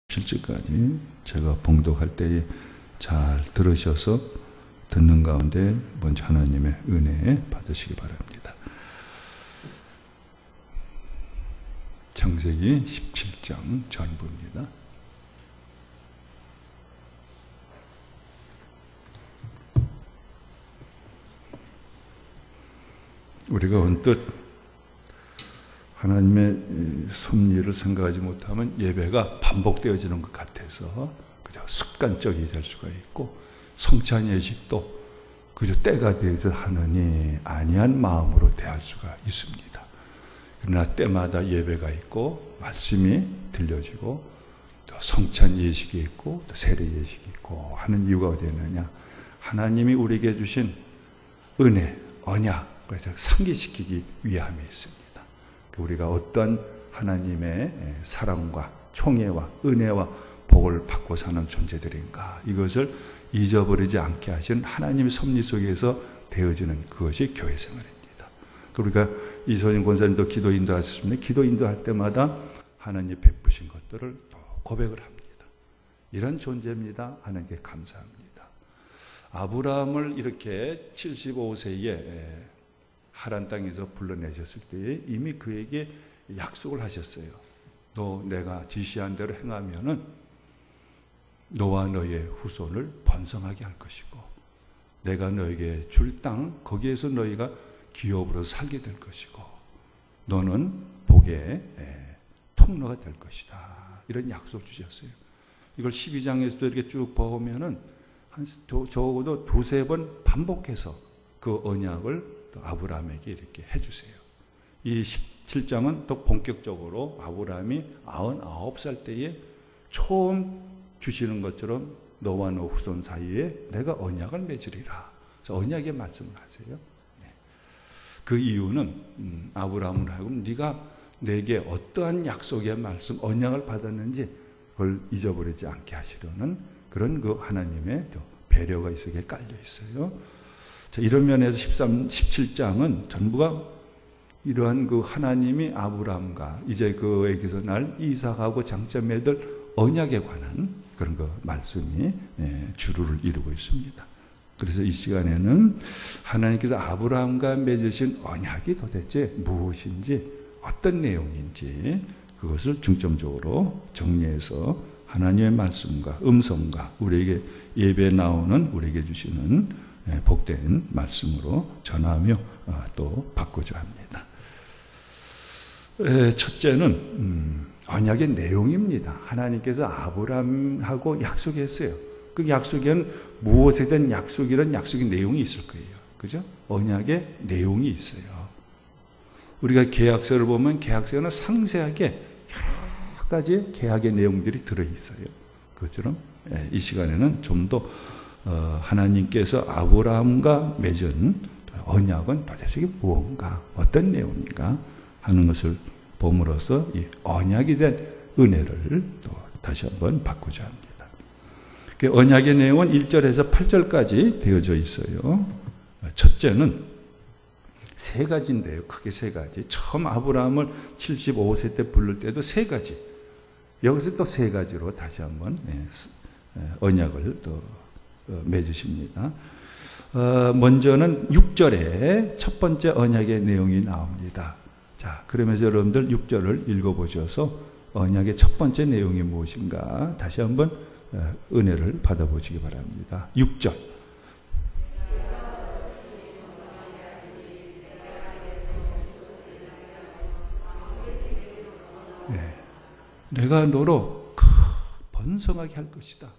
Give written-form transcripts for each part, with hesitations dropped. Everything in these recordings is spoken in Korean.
17절까지 제가 봉독할 때에 잘 들으셔서 듣는 가운데 먼저 하나님의 은혜 받으시기 바랍니다. 창세기 17장 전부입니다. 우리가 언뜻 하나님의 섭리를 생각하지 못하면 예배가 반복되어지는 것 같아서 그저 습관적이 될 수가 있고, 성찬 예식도 그저 때가 되어서 하느니 아니한 마음으로 대할 수가 있습니다. 그러나 때마다 예배가 있고 말씀이 들려지고 또 성찬 예식이 있고 또 세례 예식이 있고 하는 이유가 어디 있느냐? 하나님이 우리에게 주신 은혜, 언약, 그래서 상기시키기 위함이 있습니다. 우리가 어떤 하나님의 사랑과 총애와 은혜와 복을 받고 사는 존재들인가, 이것을 잊어버리지 않게 하신 하나님의 섭리 속에서 되어지는 그것이 교회 생활입니다. 그러니까 이소진 권사님도 기도 인도하셨습니다. 기도 인도할 때마다 하나님 베푸신 것들을 또 고백을 합니다. 이런 존재입니다. 하나님께 감사합니다. 아브라함을 이렇게 75세에 하란 땅에서 불러내셨을 때에 이미 그에게 약속을 하셨어요. 너 내가 지시한 대로 행하면은 너와 너의 후손을 번성하게 할 것이고, 내가 너에게 줄 땅 거기에서 너희가 기업으로 살게 될 것이고, 너는 복의 통로가 될 것이다. 이런 약속을 주셨어요. 이걸 12장에서도 이렇게 쭉 보면은 적어도 두세 번 반복해서 그 언약을 또 아브라함에게 이렇게 해주세요. 이 17장은 또 본격적으로 아브라함이 99살 때에 처음 주시는 것처럼 너와 너 후손 사이에 내가 언약을 맺으리라. 그래서 언약의 말씀을 하세요. 그 이유는 아브라함을 하여금 네가 내게 어떠한 약속의 말씀, 언약을 받았는지 그걸 잊어버리지 않게 하시려는 그런 그 하나님의 배려가 이 속에 깔려 있어요. 자, 이런 면에서 17장은 전부가 이러한 그 하나님이 아브라함과 이제 그에게서 날 이삭하고 장차 맺을 언약에 관한 그런 그 말씀이 주류를 이루고 있습니다. 그래서 이 시간에는 하나님께서 아브라함과 맺으신 언약이 도대체 무엇인지, 어떤 내용인지 그것을 중점적으로 정리해서 하나님의 말씀과 음성과 우리에게 예배에 나오는 우리에게 주시는 복된 말씀으로 전하며 또 바꾸자 합니다. 첫째는 언약의 내용입니다. 하나님께서 아브라함하고 약속했어요. 그 약속에는 무엇에 대한 약속이란 약속의 내용이 있을 거예요. 그죠? 언약의 내용이 있어요. 우리가 계약서를 보면 계약서에는 상세하게 여러 가지 계약의 내용들이 들어있어요. 그것처럼 이 시간에는 좀 더 하나님께서 아브라함과 맺은 언약은 도대체 무엇인가, 어떤 내용인가 하는 것을 봄으로써 이 언약에 대한 은혜를 또 다시 한번 바꾸자 합니다. 그 언약의 내용은 1절에서 8절까지 되어져 있어요. 첫째는 세 가지인데요. 크게 세 가지. 처음 아브라함을 75세 때 부를 때도 세 가지. 여기서 또 세 가지로 다시 한번 언약을 또 맺으십니다. 먼저는 6절에 첫 번째 언약의 내용이 나옵니다. 자, 그러면서 여러분들 6절을 읽어보셔서 언약의 첫 번째 내용이 무엇인가 다시 한번 은혜를 받아보시기 바랍니다. 6절. 네. 내가 너로 번성하게 할 것이다.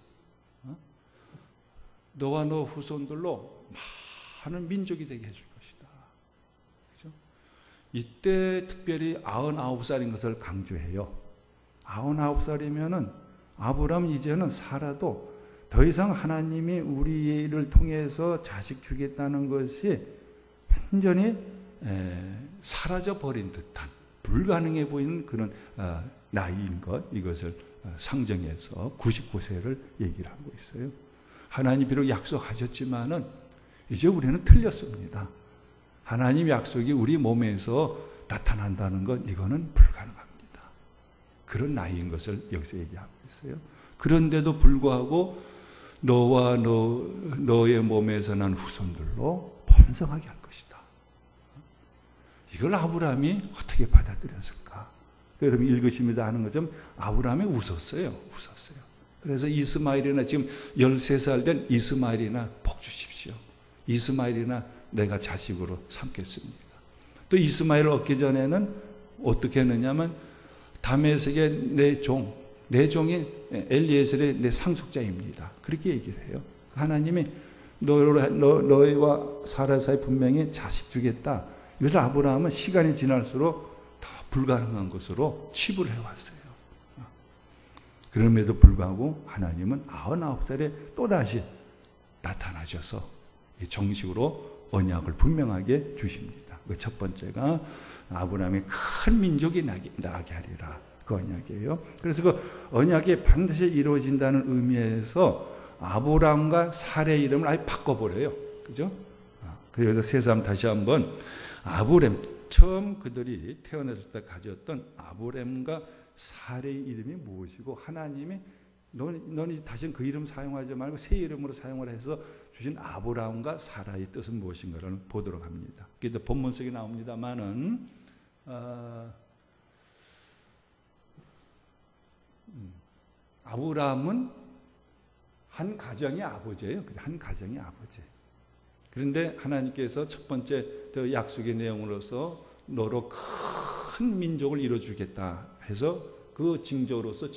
너와 너 후손들로 많은 민족이 되게 해줄 것이다. 그렇죠? 이때 특별히 99살인 것을 강조해요. 99살이면은 아브라함 이제는 살아도 더 이상 하나님이 우리를 통해서 자식 주겠다는 것이 완전히 사라져 버린 듯한 불가능해 보이는 그런 나이인 것, 이것을 상정해서 99세를 얘기를 하고 있어요. 하나님 비록 약속하셨지만은 이제 우리는 틀렸습니다. 하나님 약속이 우리 몸에서 나타난다는 건 이거는 불가능합니다. 그런 나이인 것을 여기서 얘기하고 있어요. 그런데도 불구하고 너와 너의 몸에서 난 후손들로 번성하게 할 것이다. 이걸 아브라함이 어떻게 받아들였을까? 여러분 읽으시면서 아는 것처럼 아브라함이 웃었어요. 그래서 이스마엘이나 지금 13살 된 이스마엘이나 복 주십시오. 이스마엘이나 내가 자식으로 삼겠습니다. 또 이스마엘을 얻기 전에는 어떻게 했느냐면 다메섹의 내 종이 엘리에셀의 내 상속자입니다. 그렇게 얘기를 해요. 하나님이 너희와 사라 사이 분명히 자식 주겠다. 그래서 아브라함은 시간이 지날수록 더 불가능한 것으로 치부를 해왔어요. 그럼에도 불구하고 하나님은 99살에 또다시 나타나셔서 정식으로 언약을 분명하게 주십니다. 그 첫 번째가 아브라함이 큰 민족이 나게 하리라. 그 언약이에요. 그래서 그 언약이 반드시 이루어진다는 의미에서 아브라함과 사레의 이름을 아예 바꿔버려요. 그죠? 그래서 새삼 다시 한번 아브람, 처음 그들이 태어났을 때 가졌던 아브람과 사레의 이름이 무엇이고 하나님이 너는 다시는 그 이름 사용하지 말고 새 이름으로 사용을 해서 주신 아브라함과 사라의 뜻은 무엇인가를 보도록 합니다. 그게 본문 속에 나옵니다만은 아브라함은 한 가정의 아버지예요. 한 가정의 아버지. 그런데 하나님께서 첫 번째 약속의 내용으로서 너로 큰 민족을 이루어주겠다 해서 그 징조로서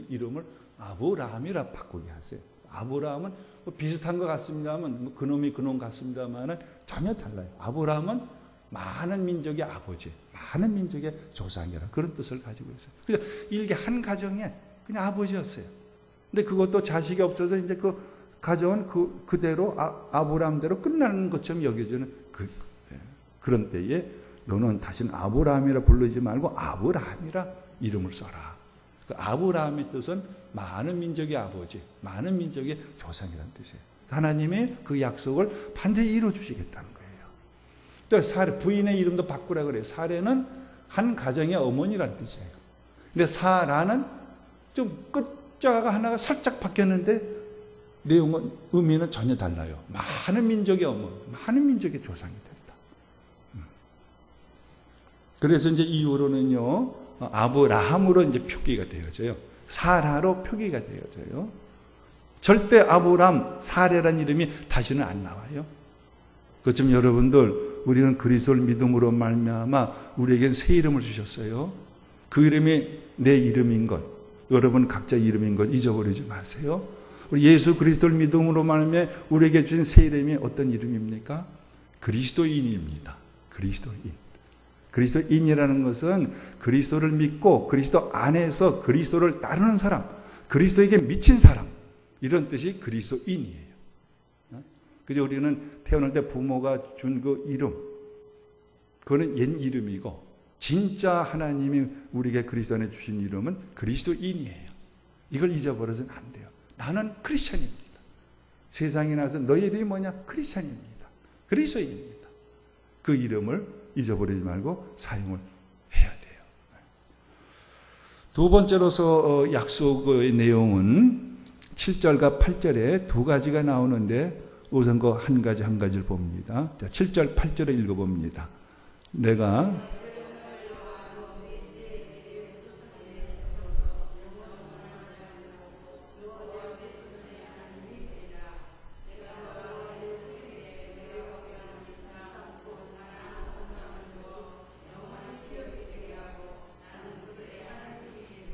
이름을 아브라함이라 바꾸게 하세요. 아브라함은 뭐 비슷한 것 같습니다만 뭐 그놈이 그놈 같습니다만은 전혀 달라요. 아브라함은 많은 민족의 아버지, 많은 민족의 조상이라 그런 뜻을 가지고 있어요. 그래서 일개 한 가정에 그냥 아버지였어요. 근데 그것도 자식이 없어서 이제 그 가정은 그대로 아브라함대로 끝나는 것처럼 여겨지는 그런 때에 너는 다시는 아브라함이라 부르지 말고 아브라함이라 이름을 써라. 그 아브라함의 뜻은 많은 민족의 아버지, 많은 민족의 조상이라는 뜻이에요. 하나님이 그 약속을 반드시 이루어주시겠다는 거예요. 또 사레, 부인의 이름도 바꾸라 그래요. 사레는 한 가정의 어머니라는 뜻이에요. 근데 사라는 좀 끝자가 하나가 살짝 바뀌었는데 내용은, 의미는 전혀 달라요. 많은 민족의 어머니, 많은 민족의 조상이 됐다. 그래서 이제 이후로는요, 아브라함으로 이제 표기가 되어져요. 사라로 표기가 되어져요. 절대 아브라함, 사레란 이름이 다시는 안 나와요. 그쯤 여러분들, 우리는 그리스도를 믿음으로 말미암아 우리에겐 새 이름을 주셨어요. 그 이름이 내 이름인 것, 여러분 각자 이름인 것 잊어버리지 마세요. 우리 예수 그리스도를 믿음으로 말미암아 우리에게 주신 새 이름이 어떤 이름입니까? 그리스도인입니다. 그리스도인. 그리스도인이라는 것은 그리스도를 믿고 그리스도 안에서 그리스도를 따르는 사람, 그리스도에게 미친 사람, 이런 뜻이 그리스도인이에요. 그죠? 우리는 태어날 때 부모가 준 그 이름, 그거는 옛 이름이고 진짜 하나님이 우리에게 그리스도 안에 주신 이름은 그리스도인이에요. 이걸 잊어버려서는 안 돼요. 나는 크리스찬입니다. 세상에 나와서 너희 이름이 뭐냐? 크리스찬입니다. 그리스도인입니다. 그 이름을 잊어버리지 말고 사용을 해야 돼요. 두 번째로서 약속의 내용은 7절과 8절에 두 가지가 나오는데 우선 그 한 가지를 봅니다. 자, 7절, 8절을 읽어봅니다. 내가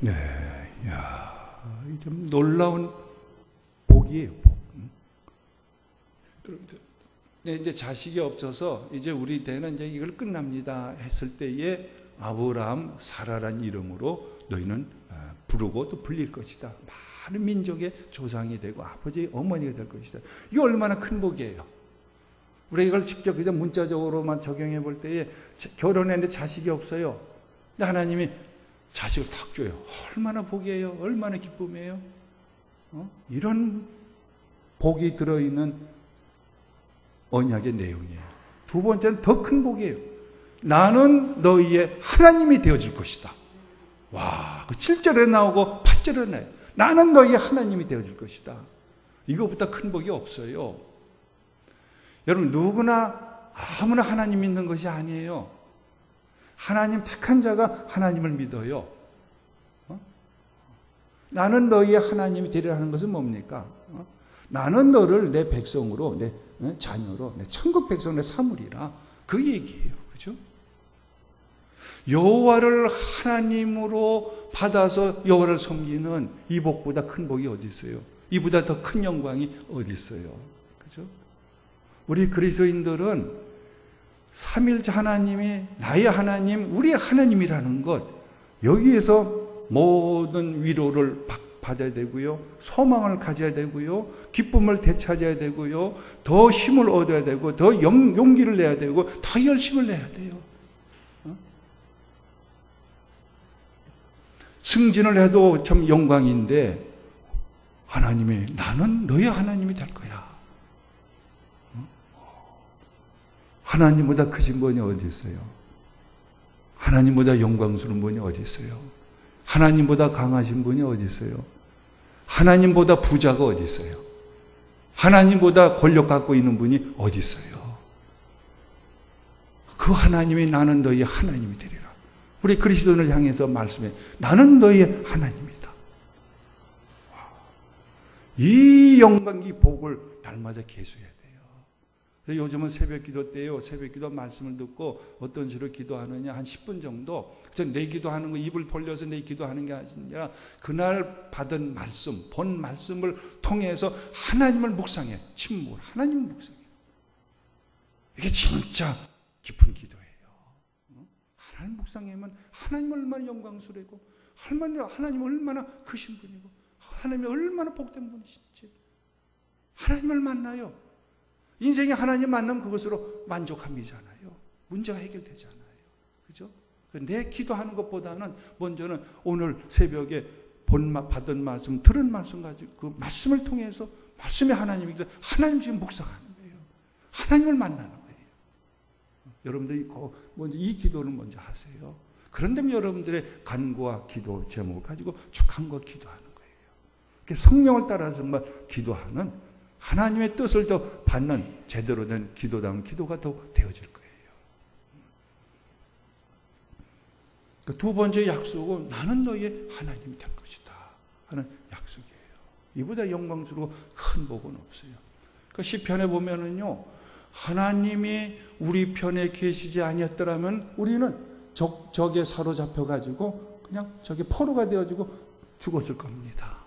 네, 야, 좀 놀라운 복이에요, 복. 이제 자식이 없어서 이제 우리 대는 이제 이걸 끝납니다 했을 때에 아브라함, 사라란 이름으로 너희는 부르고 또 불릴 것이다. 많은 민족의 조상이 되고 아버지의 어머니가 될 것이다. 이게 얼마나 큰 복이에요. 우리가 이걸 직접 그냥 문자적으로만 적용해 볼 때에 결혼했는데 자식이 없어요. 근데 하나님이 자식을 탁 줘요. 얼마나 복이에요. 얼마나 기쁨이에요. 이런 복이 들어있는 언약의 내용이에요. 두 번째는 더 큰 복이에요. 나는 너희의 하나님이 되어줄 것이다. 와, 그 7절에 나오고 8절에 나와요. 나는 너희 하나님이 되어줄 것이다. 이거보다 큰 복이 없어요. 여러분, 누구나 아무나 하나님 믿는 것이 아니에요. 하나님 택한 자가 하나님을 믿어요. 나는 너희의 하나님이 되리라 하는 것은 뭡니까? 나는 너를 내 백성으로, 내 자녀로, 내 천국 백성으로 삼으리라. 그 얘기예요. 그죠? 여호와를 하나님으로 받아서 여호와를 섬기는 이 복보다 큰 복이 어디 있어요? 이보다 더 큰 영광이 어디 있어요? 그죠? 우리 그리스도인들은 삼일째 하나님이 나의 하나님, 우리의 하나님이라는 것, 여기에서 모든 위로를 받아야 되고요, 소망을 가져야 되고요, 기쁨을 되찾아야 되고요, 더 힘을 얻어야 되고, 더 용기를 내야 되고, 더 열심을 내야 돼요. 승진을 해도 참 영광인데 하나님이 나는 너의 하나님이 될 거야. 하나님보다 크신 분이 어디 있어요? 하나님보다 영광스러운 분이 어디 있어요? 하나님보다 강하신 분이 어디 있어요? 하나님보다 부자가 어디 있어요? 하나님보다 권력 갖고 있는 분이 어디 있어요? 그 하나님이 나는 너희 하나님이 되리라. 우리 그리스도인을 향해서 말씀해. 나는 너희의 하나님이다. 이 영광, 이 복을 날마다 계수해야 돼요. 요즘은 새벽 기도 때요. 새벽 기도 말씀을 듣고 어떤 식으로 기도하느냐. 한 10분 정도. 내 기도하는 거 입을 벌려서 내 기도하는 게 아니라 그날 받은 말씀, 본 말씀을 통해서 하나님을 묵상해. 침묵, 하나님을 묵상해. 이게 진짜 깊은 기도예요. 하나님 묵상하면 하나님 얼마나 영광스러우고 하나님 얼마나 크신 분이고 하나님이 얼마나 복된 분이신지 하나님을 만나요. 인생에 하나님 만나면 그것으로 만족함이잖아요. 문제가 해결되잖아요. 그죠? 내 기도하는 것보다는 먼저는 오늘 새벽에 받은 말씀, 들은 말씀 가지고 그 말씀을 통해서 말씀의 하나님이기도 하나님 지금 묵상하는 거예요. 하나님을 만나는 거예요. 여러분들이 먼저 이 기도를 먼저 하세요. 그런데 여러분들의 간구와 기도 제목을 가지고 간구와 기도하는 거예요. 성령을 따라서 정말 기도하는 하나님의 뜻을 더 받는 제대로 된 기도다운 기도가 더 되어질 거예요. 두 번째 약속은 나는 너희의 하나님이 될 것이다 하는 약속이에요. 이보다 영광스럽고 큰 복은 없어요. 시편에 보면은요, 하나님이 우리 편에 계시지 아니었더라면 우리는 적에 사로잡혀 가지고 그냥 적의 포로가 되어지고 죽었을 겁니다.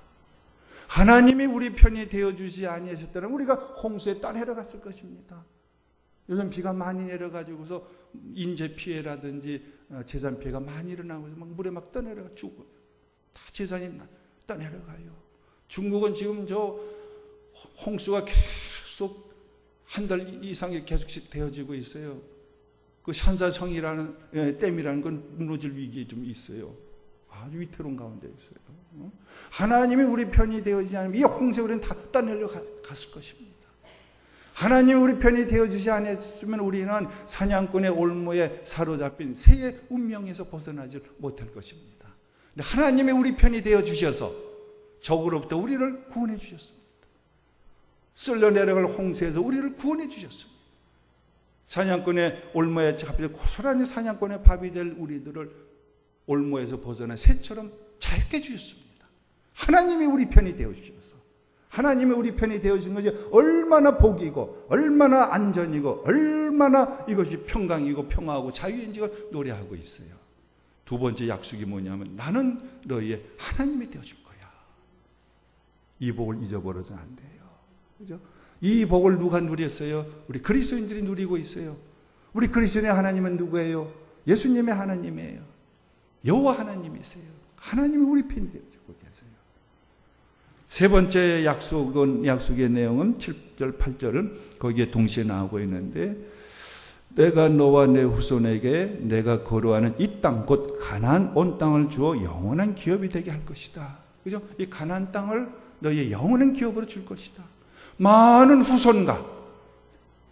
하나님이 우리 편이 되어주지 아니하셨다면 우리가 홍수에 떠내려갔을 것입니다. 요즘 비가 많이 내려가지고서 인재 피해라든지 재산 피해가 많이 일어나고 막 물에 막 떠내려가 죽어요. 다 재산이 떠내려가요. 중국은 지금 저 홍수가 계속 한 달 이상이 계속 되어지고 있어요. 그 샨사성이라는 댐이라는 건 무너질 위기에 좀 있어요. 아주 위태로운 가운데 있어요. 하나님이 우리 편이 되어지지 않으면 이 홍수에 우리는 다 떠내려갔을 것입니다. 하나님이 우리 편이 되어주지 않았으면 우리는 사냥꾼의 올무에 사로잡힌 새의 운명에서 벗어나지 못할 것입니다. 근데 하나님이 우리 편이 되어주셔서 적으로부터 우리를 구원해 주셨습니다. 쓸려 내려갈 홍수에서 우리를 구원해 주셨습니다. 사냥꾼의 올무에 잡혀 고스란히 사냥꾼의 밥이 될 우리들을 올무에서 벗어나 새처럼 자유케 주셨습니다. 하나님이 우리 편이 되어주셔서 하나님이 우리 편이 되어주신 것이 얼마나 복이고 얼마나 안전이고 얼마나 이것이 평강이고 평화하고 자유인지를 노래하고 있어요. 두 번째 약속이 뭐냐면 나는 너희의 하나님이 되어줄 거야. 이 복을 잊어버려서는 안 돼요. 그죠? 이 복을 누가 누렸어요? 우리 그리스도인들이 누리고 있어요. 우리 그리스도인의 하나님은 누구예요? 예수님의 하나님이에요. 여호와 하나님이세요. 하나님이 우리 편이 되어주고 계세요. 세 번째 약속의 내용은 7절, 8절은 거기에 동시에 나오고 있는데 내가 너와 내 후손에게 내가 거루하는 이 땅 곧 가나안 온 땅을 주어 영원한 기업이 되게 할 것이다. 그죠? 이 가나안 땅을 너희의 영원한 기업으로 줄 것이다. 많은 후손과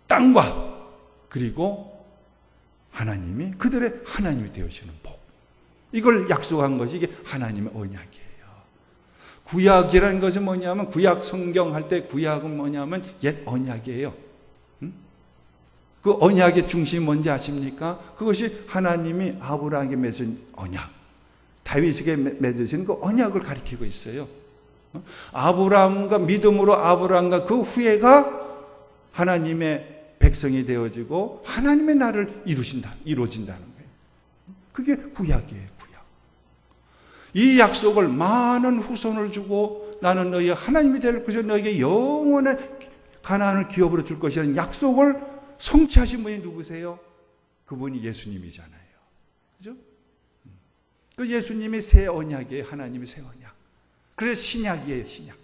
땅과 그리고 하나님이 그들의 하나님이 되어지는 복. 이걸 약속한 것이 이게 하나님의 언약이에요. 구약이라는 것은 뭐냐면, 구약 성경 할 때 구약은 뭐냐면 옛 언약이에요. 그 언약의 중심이 뭔지 아십니까? 그것이 하나님이 아브라함에게 맺은 언약, 다윗에게 맺으신 그 언약을 가리키고 있어요. 아브라함과 믿음으로 아브라함과 그 후예가 하나님의 백성이 되어지고 하나님의 나라를 이루어진다는 거예요. 그게 구약이에요, 구약. 이 약속을 많은 후손을 주고 나는 너희 하나님이 될 것이요 너에게 영원의 가나안을 기업으로 줄 것이라는 약속을 성취하신 분이 누구세요? 그분이 예수님이잖아요. 그죠? 그 예수님이 새 언약이에요. 하나님의 새 언약. 그래서 신약이에요, 신약.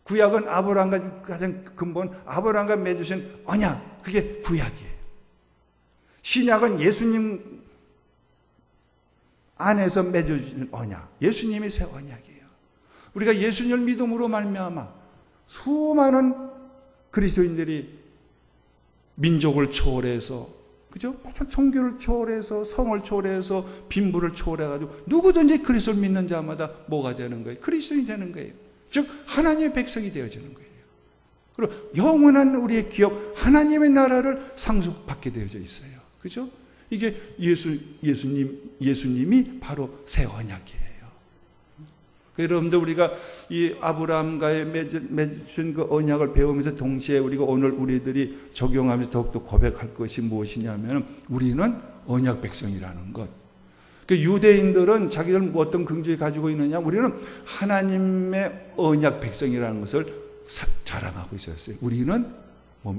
구약은 아브라함과 가장 근본, 아브라함과 맺으신 언약, 그게 구약이에요. 신약은 예수님 안에서 맺어주신 언약, 예수님이 새 언약이에요. 우리가 예수님을 믿음으로 말미암아 수많은 그리스도인들이 민족을 초월해서, 그죠? 종교를 초월해서, 성을 초월해서, 빈부를 초월해가지고 누구든지 그리스도를 믿는 자마다 뭐가 되는 거예요? 그리스도인이 되는 거예요. 즉 하나님의 백성이 되어지는 거예요. 그리고 영원한 우리의 기업, 하나님의 나라를 상속받게 되어져 있어요. 그죠? 이게 예수님이 바로 새 언약이에요. 여러분들 우리가 이 아브라함과의 맺은 그 언약을 배우면서 동시에 우리가 오늘 우리들이 적용하면서 더욱더 고백할 것이 무엇이냐면, 우리는 언약 백성이라는 것. 그 유대인들은 자기들 어떤 긍지를 가지고 있느냐, 우리는 하나님의 언약 백성이라는 것을 자랑하고 있었어요.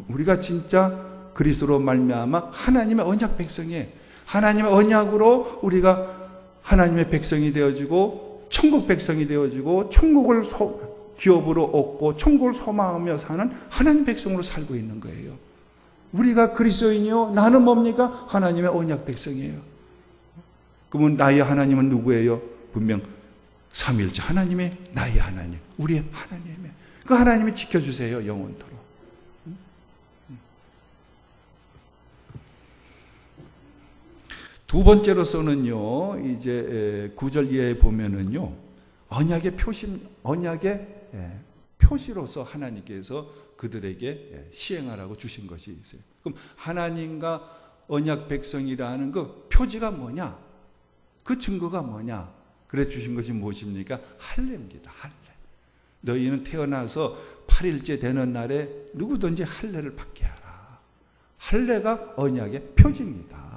우리가 진짜 그리스도로 말미암아 하나님의 언약 백성이에요. 하나님의 언약으로 우리가 하나님의 백성이 되어지고 천국 백성이 되어지고 천국을 기업으로 얻고 천국을 소망하며 사는 하나님 백성으로 살고 있는 거예요. 우리가 그리스도인이요, 나는 뭡니까? 하나님의 언약 백성이에요. 그러면 나의 하나님은 누구예요? 분명 삼위일체 하나님의 나의 하나님, 우리의 하나님의 그 하나님이 지켜주세요, 영원토록. 두 번째로서는요, 이제 9절 이하에 보면은요, 언약의 표시로서 하나님께서 그들에게 시행하라고 주신 것이 있어요. 그럼 하나님과 언약 백성이라는 그 표지가 뭐냐? 그 증거가 뭐냐? 그래 주신 것이 무엇입니까? 할례입니다. 할례. 너희는 태어나서 8일째 되는 날에 누구든지 할례를 받게 하라. 할례가 언약의 표지입니다.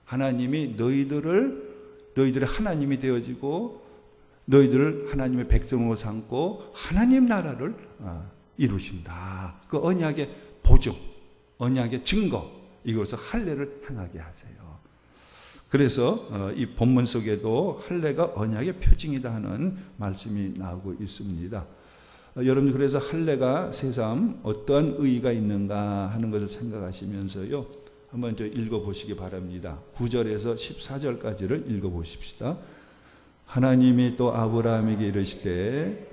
하나님이 너희들의 하나님이 되어지고 너희들을 하나님의 백성으로 삼고 하나님 나라를 이루신다. 그 언약의 보증, 언약의 증거, 이것을 할례를 행하게 하세요. 그래서 이 본문 속에도 할례가 언약의 표징이다 하는 말씀이 나오고 있습니다. 여러분, 그래서 할례가 새삼 어떠한 의의가 있는가 하는 것을 생각하시면서요, 한번 읽어보시기 바랍니다. 9절에서 14절까지를 읽어보십시다. 하나님이 또 아브라함에게 이르시되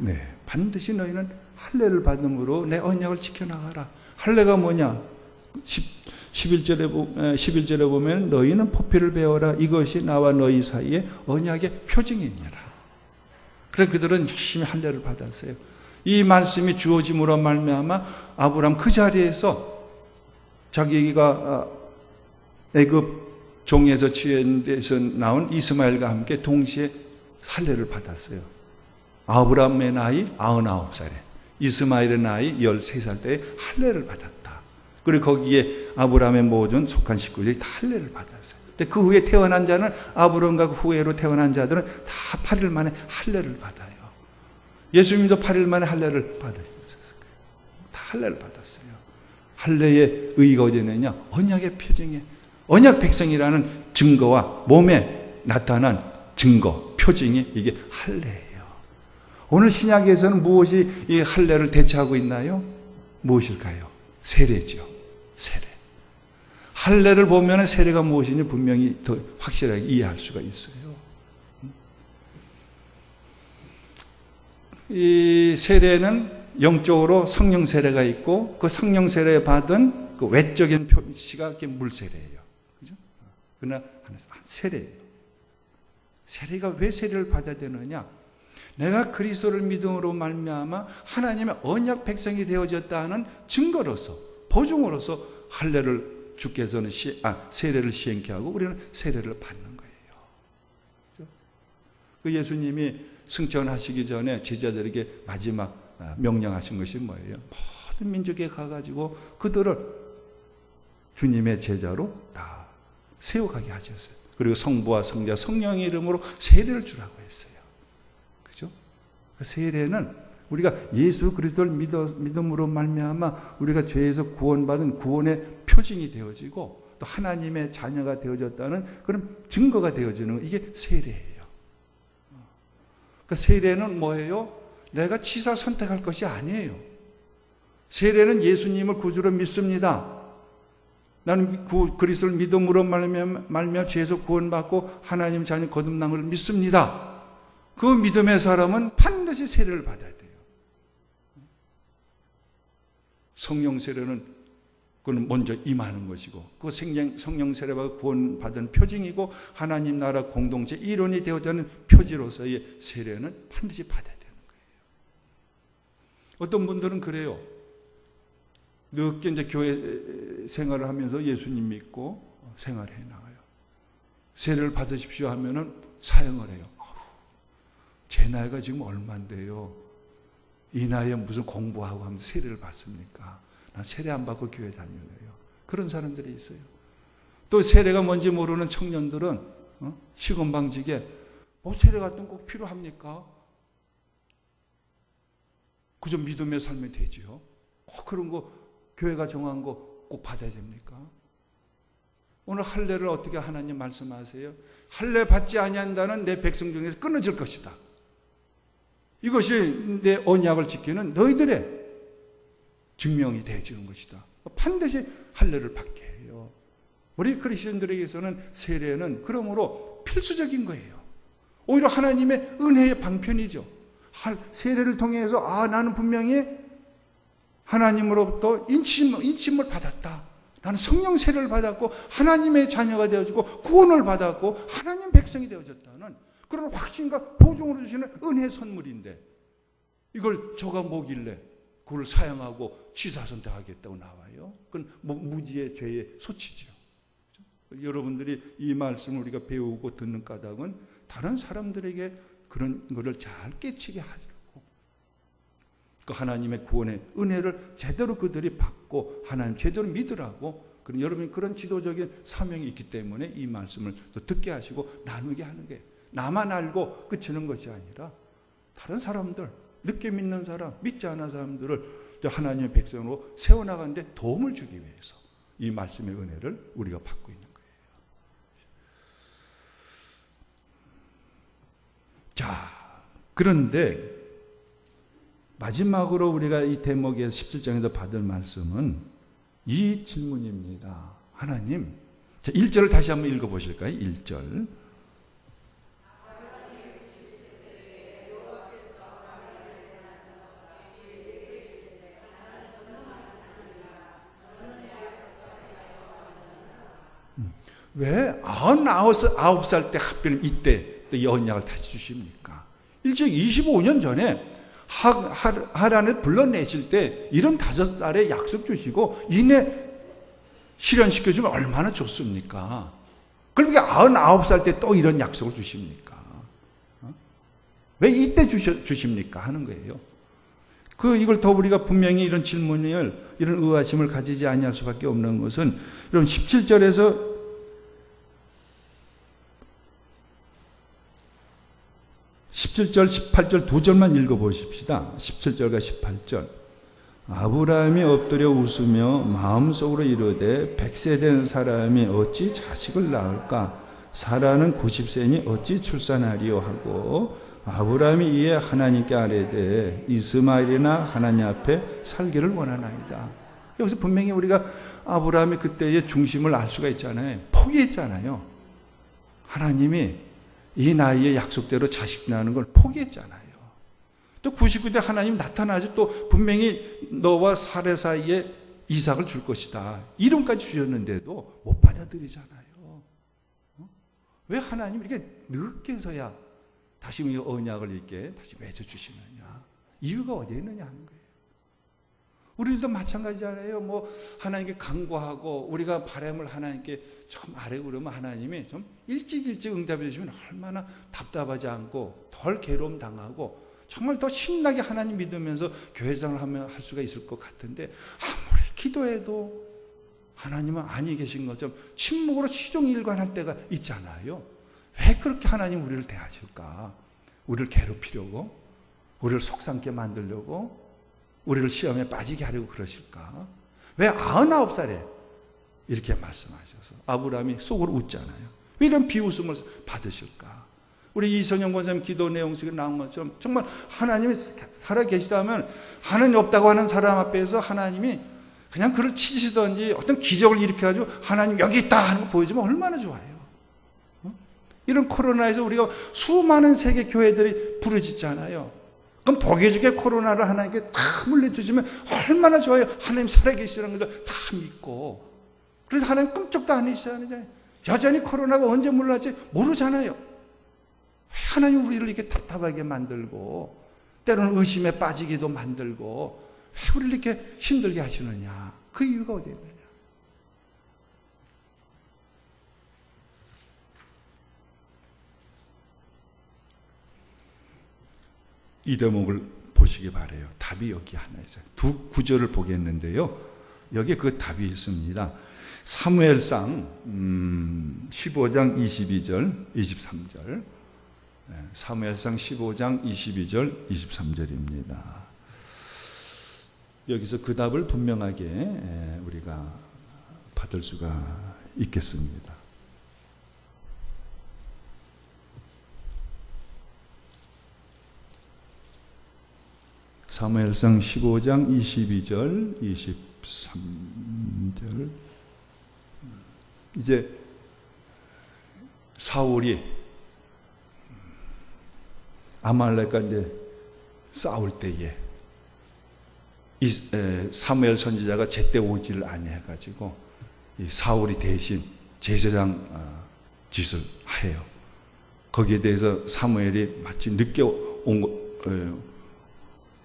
네, 반드시 너희는 할례를 받음으로 내 언약을 지켜나가라. 할례가 뭐냐? 11절에 보면 너희는 포피를 베어라. 이것이 나와 너희 사이에 언약의 표징이니라. 그래서 그들은 열심히 할례를 받았어요. 이 말씀이 주어짐으로 말미암아 아브라함 그 자리에서 자기가 애굽 종에서 취해서 나온 이스마엘과 함께 동시에 할례를 받았어요. 아브라함의 나이 99살에, 이스마엘의 나이 13살 때에 할례를 받았다. 그리고 거기에 아브라함의 모든 속한 식구들이 다 할례를 받았어요. 근데 그 후에 태어난 자는, 아브라함과 그 후에로 태어난 자들은 다 8일 만에 할례를 받아요. 예수님도 8일 만에 할례를 받으셨어요. 다 할례를 받았어요. 할례의 의의가 어디 있느냐? 언약의 표징에, 언약 백성이라는 증거와 몸에 나타난 증거, 표징이 이게 할례예요. 오늘 신약에서는 무엇이 이 할례를 대체하고 있나요? 무엇일까요? 세례죠. 세례. 할례를 보면 세례가 무엇인지 분명히 더 확실하게 이해할 수가 있어요. 이 세례는 영적으로 성령 세례가 있고, 그 성령 세례 받은 그 외적인 표시가 물 세례예요. 그죠? 그러나 세례예요. 세례가 왜 세례를 받아야 되느냐? 내가 그리스도를 믿음으로 말미암아 하나님의 언약 백성이 되어졌다는 증거로서, 보증으로서 할례를 주께서는 세례를 시행케 하고 우리는 세례를 받는 거예요. 그렇죠? 그 예수님이 승천하시기 전에 제자들에게 마지막 명령하신 것이 뭐예요? 모든 민족에 가가지고 그들을 주님의 제자로 다 세워가게 하셨어요. 그리고 성부와 성자 성령의 이름으로 세례를 주라고 했어요. 그죠? 그 세례는 우리가 예수 그리스도를 믿음으로 말미암아 우리가 죄에서 구원받은 구원의 표징이 되어지고 또 하나님의 자녀가 되어졌다는 그런 증거가 되어지는 이게 세례예요. 그러니까 세례는 뭐예요? 내가 치사 선택할 것이 아니에요. 세례는 예수님을 구주로 믿습니다. 나는 그리스도를 믿음으로 말미암아 죄에서 구원받고 하나님 자녀 거듭난 것을 믿습니다. 그 믿음의 사람은 반드시 세례를 받아야 돼요. 성령 세례는 그건 먼저 임하는 것이고, 그 성령 세례가 구원받은 표징이고 하나님 나라 공동체 일원이 되어지는 표지로서의 세례는 반드시 받아야 되는 거예요. 어떤 분들은 그래요. 늦게 이제 교회 생활을 하면서 예수님 믿고 생활해 나가요. 세례를 받으십시오 하면은 사형을 해요. 제 나이가 지금 얼마인데요? 이 나이에 무슨 공부하고 하면서 세례를 받습니까? 난 세례 안 받고 교회 다녀요. 그런 사람들이 있어요. 또 세례가 뭔지 모르는 청년들은 시건방지게 세례 같은 거 꼭 필요합니까? 그저 믿음의 삶이 되지요. 그런 거 교회가 정한 거 꼭 받아야 됩니까? 오늘 할례를 어떻게 하나님 말씀하세요? 할례 받지 아니한다는 내 백성 중에서 끊어질 것이다. 이것이 내 언약을 지키는 너희들의 증명이 되어지는 것이다. 반드시 할례를 받게 해요. 우리 그리스도인들에게서는 세례는 그러므로 필수적인 거예요. 오히려 하나님의 은혜의 방편이죠. 세례를 통해서 나는 분명히 하나님으로부터 인침을 받았다. 나는 성령 세례를 받았고 하나님의 자녀가 되어지고 구원을 받았고 하나님 백성이 되어졌다는 그런 확신과 보증으로 주시는 은혜의 선물인데, 이걸 저가 뭐길래 그걸 사용하고 치사 선택하겠다고 나와요. 그건 무지의 죄의 소치죠. 여러분들이 이 말씀을 우리가 배우고 듣는 까닭은 다른 사람들에게 그런 것을 잘 깨치게 하려고, 그 하나님의 구원의 은혜를 제대로 그들이 받고 하나님 제대로 믿으라고, 여러분이 그런 지도적인 사명이 있기 때문에 이 말씀을 또 듣게 하시고 나누게 하는 게, 나만 알고 그치는 것이 아니라 다른 사람들, 늦게 믿는 사람, 믿지 않은 사람들을 하나님의 백성으로 세워나가는 데 도움을 주기 위해서 이 말씀의 은혜를 우리가 받고 있는 거예요. 자, 그런데 마지막으로 우리가 이 대목에서 17장에서 받은 말씀은 이 질문입니다. 하나님, 자, 1절을 다시 한번 읽어보실까요? 1절. 왜 99살 때 하필 이때 또 이 언약을 다시 주십니까? 일찍 25년 전에 하란을 불러내실 때 75살에 약속 주시고 이내 실현시켜주면 얼마나 좋습니까? 그렇게 99살 때 또 이런 약속을 주십니까? 왜 이때 주십니까? 하는 거예요. 이걸 더 우리가 분명히 이런 질문을, 이런 의아심을 가지지 아니할 수밖에 없는 것은, 여러분 17절에서 17절, 18절 두 절만 읽어보십시다. 17절과 18절. 아브라함이 엎드려 웃으며 마음속으로 이르되 100세 된 사람이 어찌 자식을 낳을까? 사라는 90세니 어찌 출산하리요 하고, 아브라함이 이에 하나님께 아뢰되 이스마엘이나 하나님 앞에 살기를 원하나이다. 여기서 분명히 우리가 아브라함의 그때의 중심을 알 수가 있잖아요. 포기했잖아요. 하나님이 이 나이에 약속대로 자식 낳는 걸 포기했잖아요. 또 99대 하나님 나타나서 또 분명히 너와 사레 사이에 이삭을 줄 것이다. 이름까지 주셨는데도 못 받아들이잖아요. 왜 하나님이 이렇게 늦게서야 다시 이 언약을 이렇게 다시 맺어주시느냐. 이유가 어디에 있느냐 하는 거예요. 우리들도 마찬가지잖아요. 뭐 하나님께 간구하고 우리가 바람을 하나님께 좀 아뢰고 그러면 하나님이 좀 일찍 응답해 주시면 얼마나 답답하지 않고 덜 괴로움 당하고 정말 더 신나게 하나님 믿으면서 교회생활을 하면 할 수가 있을 것 같은데, 아무리 기도해도 하나님은 아니 계신 것처럼 침묵으로 시종일관할 때가 있잖아요. 왜 그렇게 하나님 우리를 대하실까? 우리를 괴롭히려고, 우리를 속상케 만들려고, 우리를 시험에 빠지게 하려고 그러실까? 왜 99살에 이렇게 말씀하셔서 아브라함이 속으로 웃잖아요. 왜 이런 비웃음을 받으실까? 우리 이선영 권사님 기도 내용 속에 나온 것처럼 정말 하나님이 살아 계시다면 하나님 없다고 하는 사람 앞에서 하나님이 그냥 그를 치시든지 어떤 기적을 일으켜가지고 하나님 여기 있다 하는 거 보여주면 얼마나 좋아요. 이런 코로나에서 우리가 수많은 세계 교회들이 부르짖잖아요. 그럼 복의 주게 코로나를 하나님께 다 물려주시면 얼마나 좋아요. 하나님 살아계시라는 걸 다 믿고. 그래서 하나님 끔찍도 안 하시잖아요. 여전히 코로나가 언제 물러날지 모르잖아요. 왜 하나님 우리를 이렇게 답답하게 만들고 때로는 의심에 빠지기도 만들고 왜 우리를 이렇게 힘들게 하시느냐. 그 이유가 어디에 있느냐. 이 대목을 보시기 바라요. 답이 여기 하나 있어요. 두 구절을 보겠는데요. 여기에 그 답이 있습니다. 사무엘상 15장 22절, 23절. 사무엘상 15장 22절, 23절입니다. 여기서 그 답을 분명하게 우리가 받을 수가 있겠습니다. 사무엘상 15장 22절, 23절. 이제 사울이 아말렉과 이제 싸울 때에 사무엘 선지자가 제때 오지를 아니해가지고 사울이 대신 제사장 짓을 해요. 거기에 대해서 사무엘이 마치 늦게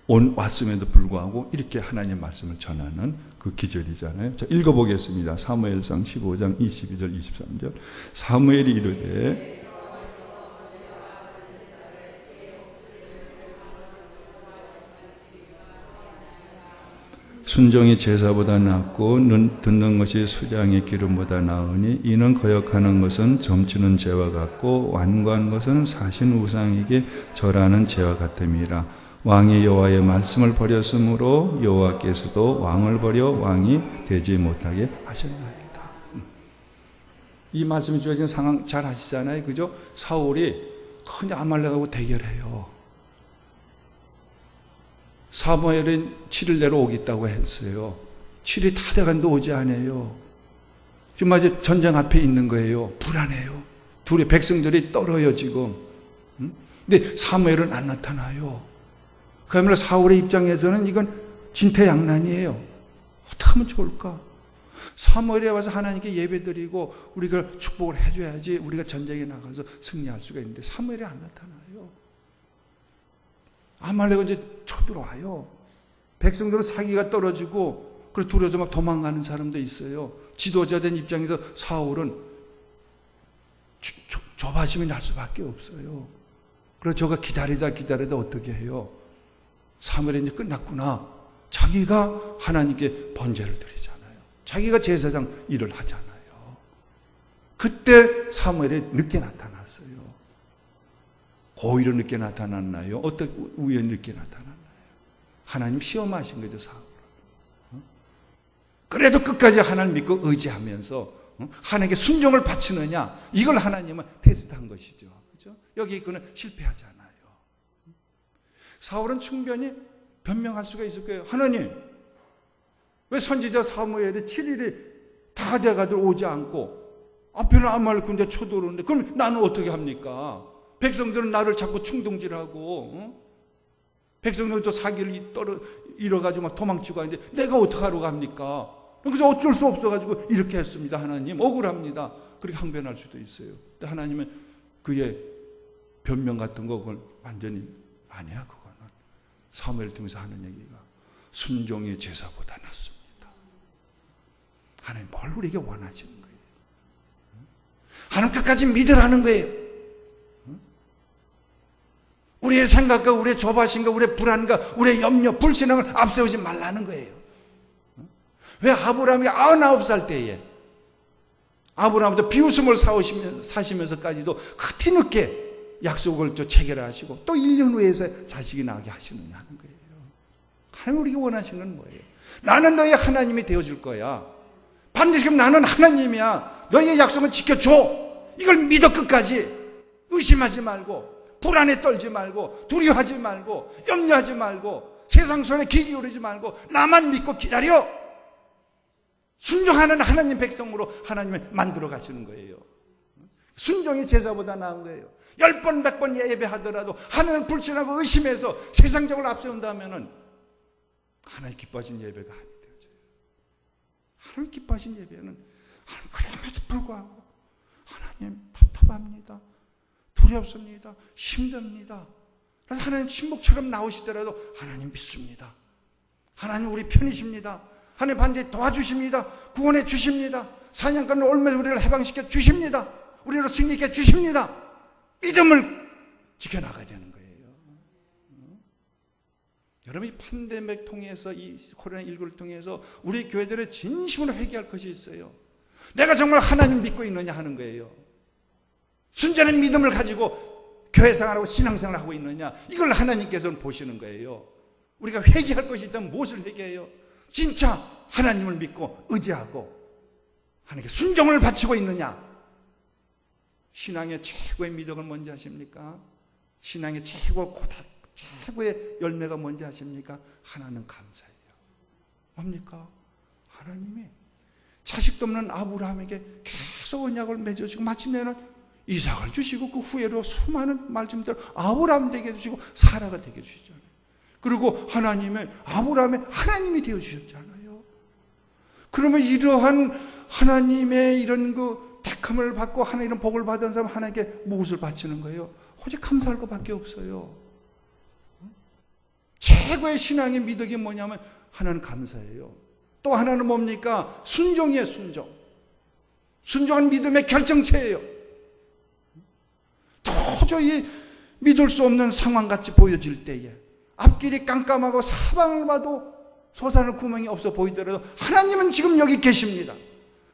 왔음에도 불구하고 이렇게 하나님의 말씀을 전하는 그 기절이잖아요. 자, 읽어보겠습니다. 사무엘상 15장 22절 23절. 사무엘이 이르되 순종이 제사보다 낫고 듣는 것이 수장의 기름보다 나으니 이는 거역하는 것은 점치는 죄와 같고 완고한 것은 사신 우상에게 절하는 죄와 같음이라. 왕이 여호와의 말씀을 버렸으므로 여호와께서도 왕을 버려 왕이 되지 못하게 하셨나이다. 이 말씀이 주어진 상황 잘 아시잖아요. 그죠? 사울이 큰 아말렉하고 대결해요. 사무엘은 7일 내로 오겠다고 했어요. 7일이 다 돼간도 오지 않아요. 지금 아직 전쟁 앞에 있는 거예요. 불안해요. 둘의 백성들이 떨어요 지금. 근데 사무엘은 안 나타나요. 그야말로 사울의 입장에서는 이건 진퇴양난이에요. 어떻게 하면 좋을까? 사무엘에 와서 하나님께 예배드리고 우리가 축복을 해줘야지 우리가 전쟁에 나가서 승리할 수가 있는데 사무엘이 안 나타나요. 아말렉은 이제 쳐들어와요. 백성들은 사기가 떨어지고 그래서 두려워서 막 도망가는 사람도 있어요. 지도자 된 입장에서 사울은 조바심이 날 수밖에 없어요. 그래서 저가 기다리다 어떻게 해요? 사무엘이 이제 끝났구나. 자기가 하나님께 번제를 드리잖아요. 자기가 제사장 일을 하잖아요. 그때 사무엘이 늦게 나타났어요. 고의로 늦게 나타났나요? 어떻게 우연히 늦게 나타났나요? 하나님 시험하신 거죠, 사울을. 그래도 끝까지 하나님 믿고 의지하면서 하나님께 순종을 바치느냐, 이걸 하나님은 테스트한 것이죠. 그렇죠? 여기 그는 실패하잖아요. 사울은 충분히 변명할 수가 있을 거예요. 하나님, 왜 선지자 사무엘이 7일이 다 돼가지고 오지 않고 앞에는 아말렉 군대 쳐들어오는데 그럼 나는 어떻게 합니까? 백성들은 나를 자꾸 충동질하고 백성들은 또 사기를 잃어가지고 막 도망치고 하는데 내가 어떡하러 갑니까? 그래서 어쩔 수 없어가지고 이렇게 했습니다. 하나님 억울합니다. 그렇게 항변할 수도 있어요. 근데 하나님은 그의 변명 같은 거 그걸 완전히 아니야. 그거는 사무엘 통해서 하는 얘기가 순종의 제사보다 낫습니다. 하나님 뭘 우리에게 원하시는 거예요? 하나님 끝까지 믿으라는 거예요. 우리의 생각과 우리의 조바심과 우리의 불안과 우리의 염려, 불신앙을 앞세우지 말라는 거예요. 왜 아브라함이 99살 때에 아브라함부터 비웃음을 사시면서까지도 뒤늦게 약속을 체결하시고 또 1년 후에서 자식이 나게 하시느냐 하는 거예요. 하나님 우리가 원하시는 건 뭐예요? 나는 너의 하나님이 되어줄 거야. 반드시 나는 하나님이야. 너의 약속은 지켜줘. 이걸 믿어 끝까지. 의심하지 말고 불안에 떨지 말고 두려워하지 말고 염려하지 말고 세상 손에 귀 기울이지 말고 나만 믿고 기다려. 순종하는 하나님 백성으로 하나님을 만들어 가시는 거예요. 순종이 제사보다 나은 거예요. 10번 100번 예배하더라도 하나님을 불신하고 의심해서 세상적으로 앞세운다면 하나님 기뻐하신 예배가 아니 되어져요. 하나님 기뻐하신 예배는 하나님 그럼에도 불구하고 하나님 답답합니다. 두렵습니다. 힘듭니다. 그래서 하나님 침묵처럼 나오시더라도 하나님 믿습니다. 하나님 우리 편이십니다. 하나님 반드시 도와주십니다. 구원해 주십니다. 사냥꾼을 올면서 우리를 해방시켜 주십니다. 우리로 승리케 주십니다. 믿음을 지켜나가야 되는 거예요. 여러분 이 팬데믹 통해서 이 코로나19를 통해서 우리 교회들의 진심으로 회개할 것이 있어요. 내가 정말 하나님 믿고 있느냐 하는 거예요. 순전한 믿음을 가지고 교회생활하고 신앙생활을 하고 있느냐 이걸 하나님께서는 보시는 거예요. 우리가 회개할 것이 있다면 무엇을 회개해요? 진짜 하나님을 믿고 의지하고 하나님께 순종을 바치고 있느냐. 신앙의 최고의 미덕은 뭔지 아십니까? 신앙의 최고의 열매가 뭔지 아십니까? 하나님 감사해요. 뭡니까? 하나님이 자식도 없는 아브라함에게 계속 언약을 맺어주시고 마침내는 이삭을 주시고 그 후에로 수많은 말씀대로 아브라함 되게 해주시고 사라가 되게 해주시잖아요. 그리고 하나님의 아브라함의 하나님이 되어주셨잖아요. 그러면 이러한 하나님의 이런 그 택함을 받고 하나님 이런 복을 받은 사람 하나님께 무엇을 바치는 거예요? 오직 감사할 것밖에 없어요. 최고의 신앙의 미덕이 뭐냐면 하나는 감사해요. 또 하나는 뭡니까? 순종이에요. 순종. 순종한 믿음의 결정체예요. 도저히 믿을 수 없는 상황같이 보여질 때에 앞길이 깜깜하고 사방을 봐도 솟아날 구멍이 없어 보이더라도 하나님은 지금 여기 계십니다.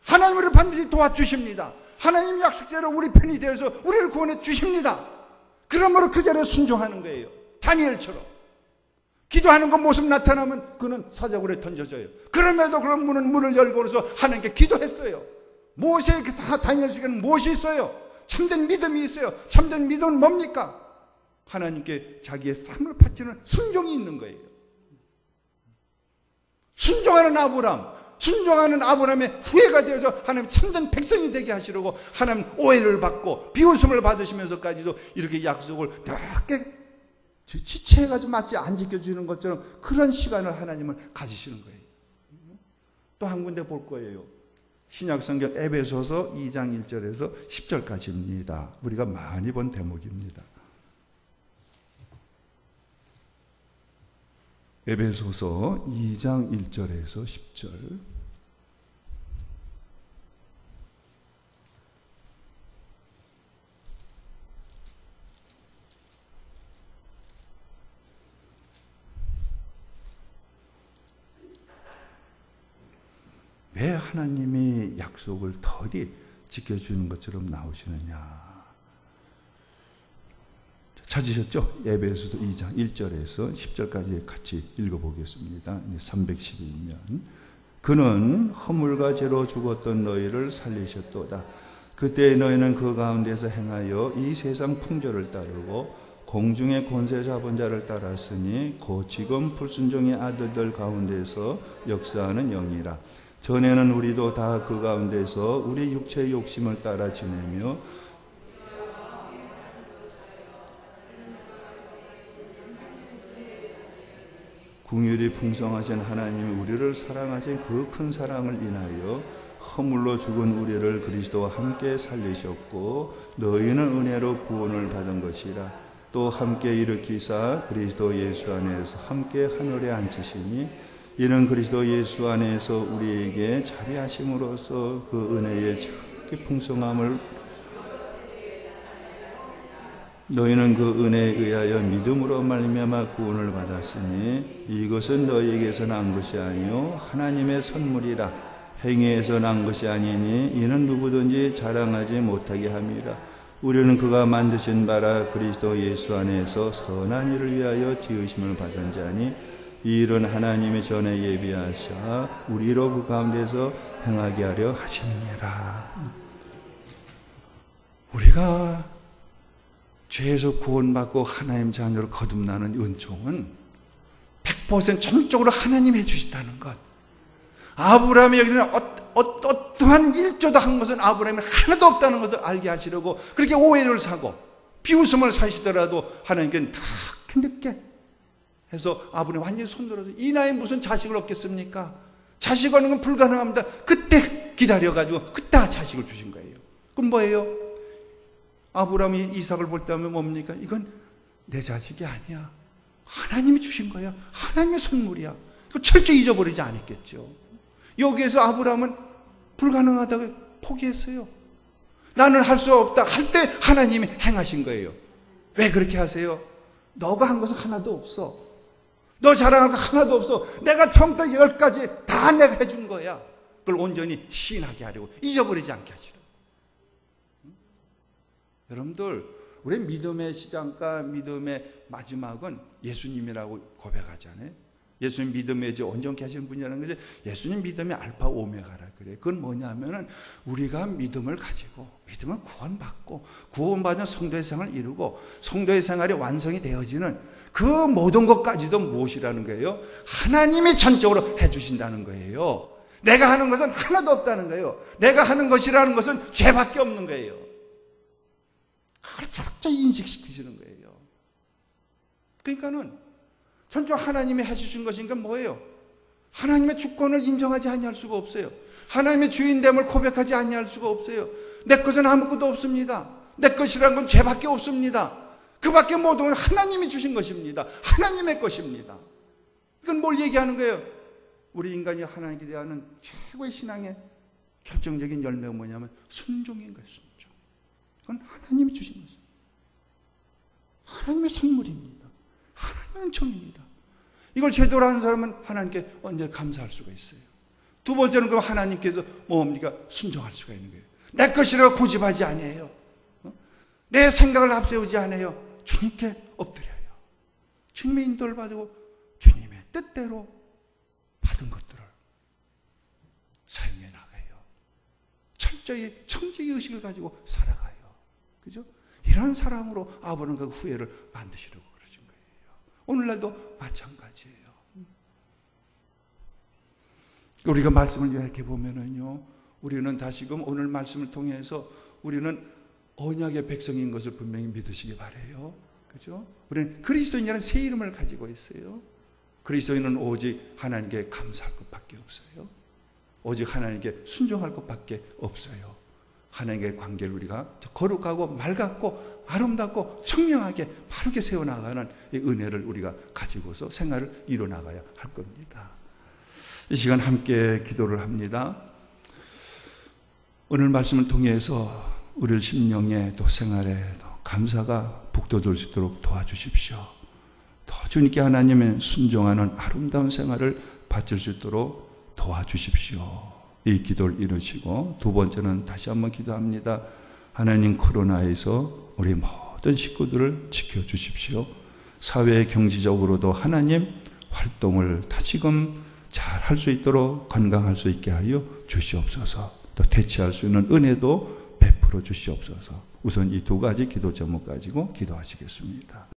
하나님 우리를 반드시 도와주십니다. 하나님 약속대로 우리 편이 되어서 우리를 구원해 주십니다. 그러므로 그 자리에 순종하는 거예요. 다니엘처럼 기도하는 것 모습 나타나면 그는 사자굴에 던져져요. 그럼에도 그런 문을 열고 그래서 하나님께 기도했어요. 모세의 다니엘 속에는 무엇이 있어요? 참된 믿음이 있어요. 참된 믿음은 뭡니까? 하나님께 자기의 삶을 바치는 순종이 있는 거예요. 순종하는 아브라함의 후예가 되어서 하나님 참된 백성이 되게 하시려고 하나님 오해를 받고 비웃음을 받으시면서까지도 이렇게 약속을 이렇게 지체해가지고 마치 안 지켜주는 것처럼 그런 시간을 하나님은 가지시는 거예요. 또 한 군데 볼 거예요. 신약성경 에베소서 2장 1절에서 10절까지입니다. 우리가 많이 본 대목입니다. 에베소서 2장 1절에서 10절. 왜 하나님이 약속을 덜이 지켜주는 것처럼 나오시느냐. 찾으셨죠? 에베소서 2장 1절에서 10절까지 같이 읽어보겠습니다. 311면 그는 허물과 죄로 죽었던 너희를 살리셨도다. 그때 너희는 그 가운데서 행하여 이 세상 풍조를 따르고 공중의 권세 잡은 자를 따랐으니 곧 지금 불순종의 아들들 가운데서 역사하는 영이라. 전에는 우리도 다 그 가운데서 우리 육체의 욕심을 따라 지내며 긍휼이 풍성하신 하나님이 우리를 사랑하신 그 큰 사랑을 인하여 허물로 죽은 우리를 그리스도와 함께 살리셨고 너희는 은혜로 구원을 받은 것이라. 또 함께 일으키사 그리스도 예수 안에서 함께 하늘에 앉히시니 이는 그리스도 예수 안에서 우리에게 자비하심으로써 그 은혜의 지극히 풍성함을 너희는 그 은혜에 의하여 믿음으로 말미암아 구원을 받았으니 이것은 너희에게서 난 것이 아니요 하나님의 선물이라. 행위에서 난 것이 아니니 이는 누구든지 자랑하지 못하게 함이라. 우리는 그가 만드신 바라 그리스도 예수 안에서 선한 일을 위하여 지으심을 받은 자니 이 일은 하나님이 전에 예비하사 우리로 그 가운데서 행하게 하려 하심이니라. 우리가 죄에서 구원받고 하나님 자녀로 거듭나는 은총은 100% 전적으로 하나님이 해주신다는 것. 아브라함이 여기서는 어떠한 일조도 한 것은 아브라함이 하나도 없다는 것을 알게 하시려고 그렇게 오해를 사고 비웃음을 사시더라도 하나님께는 다 늦게 해서 아브라함이 완전히 손들어서 이 나이에 무슨 자식을 얻겠습니까? 자식 얻는 건 불가능합니다. 그때 기다려가지고 그때 자식을 주신 거예요. 그럼 뭐예요? 아브라함이 이삭을 볼 때 하면 뭡니까? 이건 내 자식이 아니야. 하나님이 주신 거야. 하나님의 선물이야. 그 철저히 잊어버리지 않았겠죠. 여기에서 아브라함은 불가능하다고 포기했어요. 나는 할 수 없다 할 때 하나님이 행하신 거예요. 왜 그렇게 하세요? 너가 한 것은 하나도 없어. 너 자랑한 거 하나도 없어. 내가 처음부터 10가지 다 내가 해준 거야. 그걸 온전히 시인하게 하려고, 잊어버리지 않게 하시려고. 여러분들, 우리 믿음의 시작과 믿음의 마지막은 예수님이라고 고백하잖아요. 예수님 믿음의 온전케 하시는 분이라는 것이 예수님 믿음의 알파 오메가라 그래요. 그건 뭐냐면은 우리가 믿음을 가지고 믿음을 구원받고 구원받은 성도의 생활을 이루고 성도의 생활이 완성이 되어지는 그 모든 것까지도 무엇이라는 거예요? 하나님이 전적으로 해주신다는 거예요. 내가 하는 것은 하나도 없다는 거예요. 내가 하는 것이라는 것은 죄밖에 없는 거예요. 그걸 철저히 인식시키시는 거예요. 그러니까는 전적 하나님이 해주신 것인가 뭐예요? 하나님의 주권을 인정하지 아니할 수가 없어요. 하나님의 주인됨을 고백하지 아니할 수가 없어요. 내 것은 아무것도 없습니다. 내 것이란 건 죄밖에 없습니다. 그 밖에 모든 건 하나님이 주신 것입니다. 하나님의 것입니다. 이건 뭘 얘기하는 거예요? 우리 인간이 하나님께 대한 최고의 신앙의 결정적인 열매가 뭐냐면 순종인 거예요. 순종. 그건 하나님이 주신 것입니다. 하나님의 선물입니다. 하나님의 은총입니다. 이걸 제대로 하는 사람은 하나님께 언제 감사할 수가 있어요. 두 번째는 그럼 하나님께서 뭡니까? 순종할 수가 있는 거예요. 내 것이라고 고집하지 아니에요. 내 생각을 앞세우지 않아요. 주님께 엎드려요. 주님의 인도를 받고 주님의 뜻대로 받은 것들을 사용해 나가요. 철저히 청지기 의식을 가지고 살아가요. 그죠? 이런 사람으로 아버는 그 후회를 만드시려고 그러신 거예요. 오늘날도 마찬가지예요. 우리가 말씀을 요약해 보면은요, 우리는 다시금 오늘 말씀을 통해서 우리는 언약의 백성인 것을 분명히 믿으시기 바래요. 그죠? 우리는 그리스도인이라는 새 이름을 가지고 있어요. 그리스도인은 오직 하나님께 감사할 것밖에 없어요. 오직 하나님께 순종할 것밖에 없어요. 하나님과의 관계를 우리가 거룩하고 맑고 아름답고 청명하게 바르게 세워나가는 이 은혜를 우리가 가지고서 생활을 이뤄나가야 할 겁니다. 이 시간 함께 기도를 합니다. 오늘 말씀을 통해서 우리 심령에 또 생활에 또 감사가 북돋을 수 있도록 도와주십시오. 더 주님께 하나님의 순종하는 아름다운 생활을 바칠 수 있도록 도와주십시오. 이 기도를 이루시고, 두 번째는 다시 한번 기도합니다. 하나님, 코로나에서 우리 모든 식구들을 지켜주십시오. 사회 경제적으로도 하나님 활동을 다시금 잘 할 수 있도록 건강할 수 있게 하여 주시옵소서. 또 대체할 수 있는 은혜도 베풀어 주시옵소서. 우선 이 두 가지 기도 제목 가지고 기도하시겠습니다.